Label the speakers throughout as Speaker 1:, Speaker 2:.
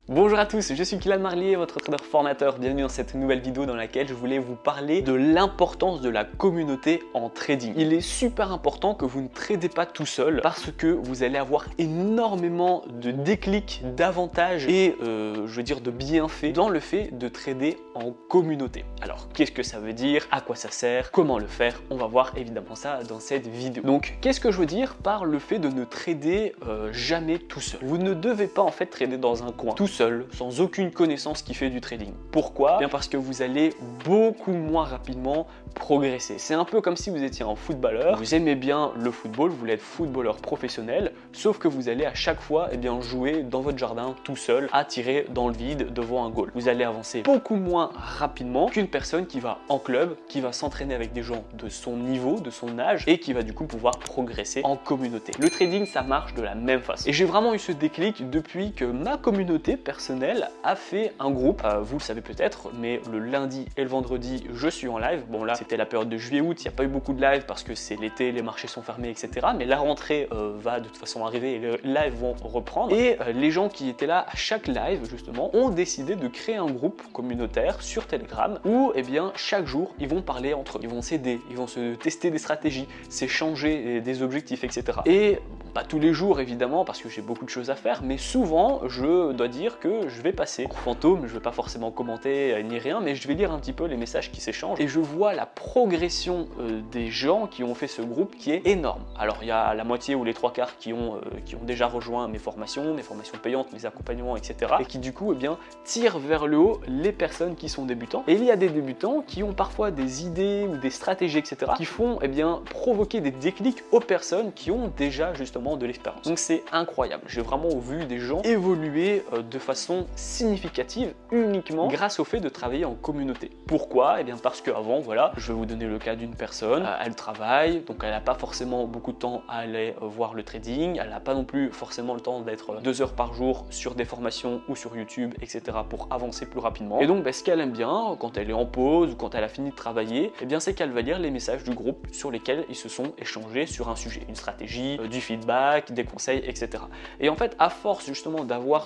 Speaker 1: Bonjour à tous, je suis Kylian Marlier, votre trader formateur. Bienvenue dans cette nouvelle vidéo dans laquelle je voulais vous parler de l'importance de la communauté en trading. Il est super important que vous ne tradez pas tout seul parce que vous allez avoir énormément de déclics, d'avantages et je veux dire de bienfaits dans le fait de trader en communauté. Alors qu'est-ce que ça veut dire? À quoi ça sert? Comment le faire? On va voir évidemment ça dans cette vidéo. Donc qu'est-ce que je veux dire par le fait de ne trader jamais tout seul? Vous ne devez pas en fait trader dans un coin tout seul, sans aucune connaissance qui fait du trading. Pourquoi? Bien parce que vous allez beaucoup moins rapidement progresser. C'est un peu comme si vous étiez un footballeur, vous aimez bien le football, vous voulez être footballeur professionnel, sauf que vous allez à chaque fois jouer dans votre jardin tout seul, à tirer dans le vide devant un goal. Vous allez avancer beaucoup moins rapidement qu'une personne qui va en club, qui va s'entraîner avec des gens de son niveau, de son âge et qui va du coup pouvoir progresser en communauté. Le trading, ça marche de la même façon. Et j'ai vraiment eu ce déclic depuis que ma communauté personnelle a fait un groupe. Vous le savez peut-être, mais le lundi et le vendredi, je suis en live. Bon là, c'était la période de juillet-août, il n'y a pas eu beaucoup de live parce que c'est l'été, les marchés sont fermés, etc. Mais la rentrée va de toute façon arriver et les lives vont reprendre. Et les gens qui étaient là à chaque live, justement, ont décidé de créer un groupe communautaire sur Telegram où, chaque jour, ils vont parler entre eux, ils vont s'aider, ils vont se tester des stratégies, s'échanger des objectifs, etc. Et pas tous les jours évidemment parce que j'ai beaucoup de choses à faire, mais souvent je dois dire que je vais passer en fantôme, je ne vais pas forcément commenter ni rien, mais je vais lire un petit peu les messages qui s'échangent et je vois la progression des gens qui ont fait ce groupe qui est énorme. Alors il y a la moitié ou les trois quarts qui ont déjà rejoint mes formations payantes, mes accompagnements, etc. et qui du coup tirent vers le haut les personnes qui sont débutants. Et il y a des débutants qui ont parfois des idées ou des stratégies, etc. qui font provoquer des déclics aux personnes qui ont déjà justement de l'expérience. Donc c'est incroyable, j'ai vraiment vu des gens évoluer de façon significative uniquement grâce au fait de travailler en communauté. Pourquoi? Parce qu'avant, voilà, je vais vous donner le cas d'une personne, elle travaille, donc elle n'a pas forcément beaucoup de temps à aller voir le trading, elle n'a pas non plus forcément le temps d'être 2 heures par jour sur des formations ou sur YouTube, etc. pour avancer plus rapidement. Et donc ce qu'elle aime bien, quand elle est en pause ou quand elle a fini de travailler, c'est qu'elle va lire les messages du groupe sur lesquels ils se sont échangés sur un sujet, une stratégie, du feedback, des conseils, etc. Et en fait, à force justement d'avoir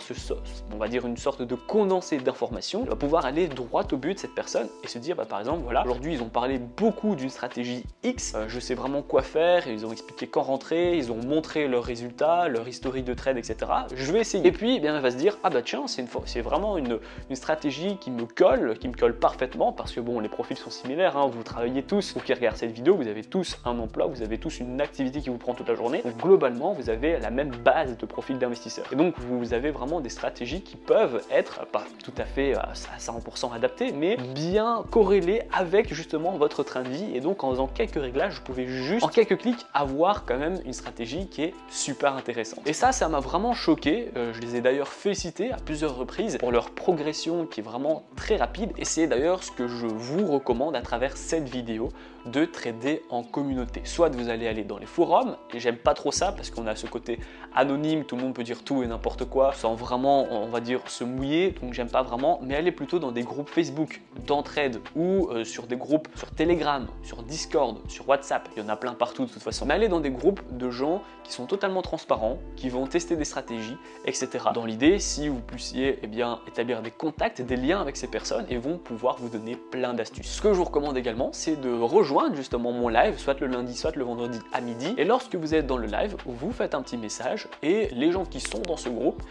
Speaker 1: on va dire une sorte de condensé d'informations, elle va pouvoir aller droit au but de cette personne et se dire par exemple voilà, aujourd'hui ils ont parlé beaucoup d'une stratégie X, je sais vraiment quoi faire, ils ont expliqué quand rentrer, ils ont montré leurs résultats, leur historique de trade, etc. Je vais essayer. Et puis elle va se dire tiens, c'est vraiment une stratégie qui me colle parfaitement parce que bon, les profils sont similaires, vous travaillez tous, vous qui regardez cette vidéo, vous avez tous un emploi, vous avez tous une activité qui vous prend toute la journée. Donc globalement, vous avez la même base de profil d'investisseur. Et donc vous avez vraiment des stratégies qui peuvent être pas tout à fait à 100% adaptées, mais bien corrélées avec justement votre train de vie. Et donc en faisant quelques réglages, vous pouvez juste en quelques clics avoir quand même une stratégie qui est super intéressante. Et ça m'a vraiment choqué. Je les ai d'ailleurs félicités à plusieurs reprises pour leur progression qui est vraiment très rapide. Et c'est d'ailleurs ce que je vous recommande à travers cette vidéo, de trader en communauté. Soit vous allez aller dans les forums, et j'aime pas trop ça parce qu'on a ce côté anonyme, tout le monde peut dire tout et n'importe quoi sans vraiment, on va dire, se mouiller, donc j'aime pas vraiment, mais aller plutôt dans des groupes Facebook d'entraide ou sur des groupes sur Telegram, sur Discord, sur WhatsApp, il y en a plein partout de toute façon, mais aller dans des groupes de gens qui sont totalement transparents, qui vont tester des stratégies, etc. Dans l'idée, si vous puissiez établir des contacts, des liens avec ces personnes et vont pouvoir vous donner plein d'astuces. Ce que je vous recommande également, c'est de rejoindre justement mon live, soit le lundi, soit le vendredi à midi. Et lorsque vous êtes dans le live, vous faites un petit message et les gens qui sont dans ce groupe,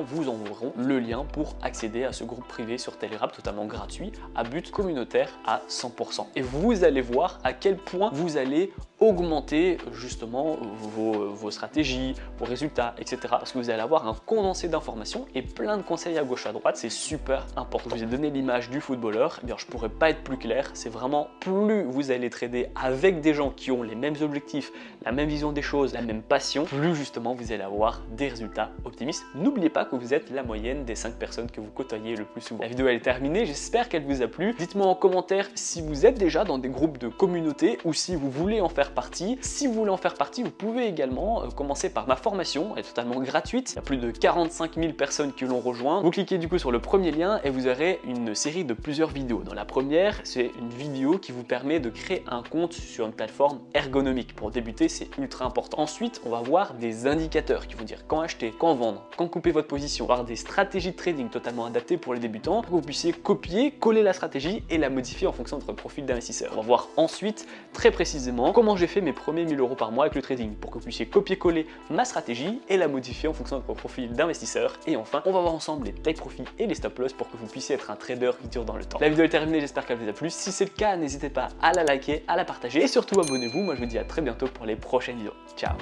Speaker 1: vous enverront le lien pour accéder à ce groupe privé sur Telegram totalement gratuit à but communautaire à 100%. Et vous allez voir à quel point vous allez augmenter justement vos stratégies, vos résultats, etc. Parce que vous allez avoir un condensé d'informations et plein de conseils à gauche à droite, c'est super important. Je vous ai donné l'image du footballeur, je pourrais pas être plus clair, c'est vraiment plus vous allez trader avec des gens qui ont les mêmes objectifs, la même vision des choses, la même passion, plus justement vous allez avoir des résultats optimistes. N'oubliez pas que vous êtes la moyenne des 5 personnes que vous côtoyez le plus souvent. La vidéo elle est terminée, j'espère qu'elle vous a plu. Dites-moi en commentaire si vous êtes déjà dans des groupes de communauté ou si vous voulez en faire faire partie. Si vous voulez en faire partie, vous pouvez également commencer par ma formation, elle est totalement gratuite. Il y a plus de 45 000 personnes qui l'ont rejoint. Vous cliquez du coup sur le premier lien et vous aurez une série de plusieurs vidéos. Dans la première, c'est une vidéo qui vous permet de créer un compte sur une plateforme ergonomique. Pour débuter, c'est ultra important. Ensuite, on va voir des indicateurs qui vont dire quand acheter, quand vendre, quand couper votre position, voir des stratégies de trading totalement adaptées pour les débutants, pour que vous puissiez copier, coller la stratégie et la modifier en fonction de votre profil d'investisseur. On va voir ensuite très précisément comment j'ai fait mes premiers 1000 € par mois avec le trading, pour que vous puissiez copier-coller ma stratégie et la modifier en fonction de votre profil d'investisseur. Et enfin, on va voir ensemble les take profit et les stop loss pour que vous puissiez être un trader qui dure dans le temps. La vidéo est terminée, j'espère qu'elle vous a plu. Si c'est le cas, n'hésitez pas à la liker, à la partager et surtout abonnez-vous. Moi je vous dis à très bientôt pour les prochaines vidéos. Ciao.